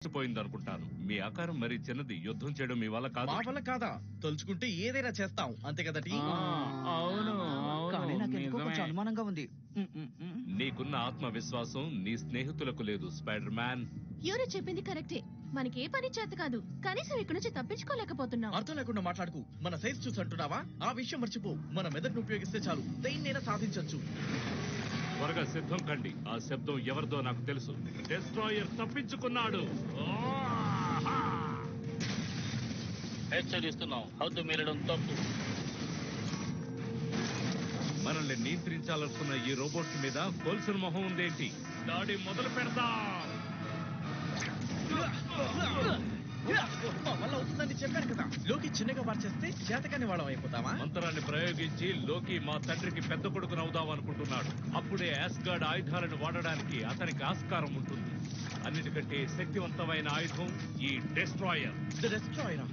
పోయిందనుకుంటాను. మీ ఆకారం మరీ చిన్నది. యుద్ధం చేయడం మీ వల్ల కాదు. మా వల్ల కాదా? తలుచుకుంటే ఏదైనా చేస్తాం అంతే కదా టీ? అవును కానీ నాకెందుకో కొంచెం నిజమే. అనుమానంగా ఉంది. నీకున్న ఆత్మవిశ్వాసం నీ స్నేహితులకు లేదు స్పైడర్ మ్యాన్. యూరి చెప్పింది కరెక్టే. మనకి ఏ పని చేత కాదు. కనీసం ఇక్కడి నుంచి తప్పించుకోలేకపోతున్నాం. అర్థం లేకుండా మాట్లాడుకు. మన సైజ్ చూసి అంటున్నావా? ఆ విషయం మర్చిపో. మన మెదడును ఉపయోగిస్తే చాలు దేన్నైనా సాధించొచ్చు. త్వరగా సిద్ధం కండి. ఆ శబ్దం ఎవరిదో నాకు తెలుసు. డెస్ట్రాయర్ తప్పించుకున్నాడు. హెచ్చరిస్తున్నాం, హద్దు మీరడం తప్పు. మనల్ని నియంత్రించాలనుకున్న ఈ రోబోట్ మీద కోల్సిన మొహం ఉందేంటి? దాడి మొదలు పెడతాం. మా వల్ల అవుతుందని చెప్పాను కదా. లోకి చిన్నగా మార్చేస్తే చేతకాని వాళ్ళం అయిపోతావా? మంత్రాన్ని ప్రయోగించి లోకి మా తండ్రికి పెద్ద కొడుకును అవుదాం అనుకుంటున్నాడు. అప్పుడే యాస్గార్డ్ ఆయుధాలను వాడడానికి అతనికి ఆస్కారం ఉంటుంది. అన్నిటికంటే శక్తివంతమైన ఆయుధం ఈ డెస్ట్రాయర్. ద డెస్ట్రాయరా?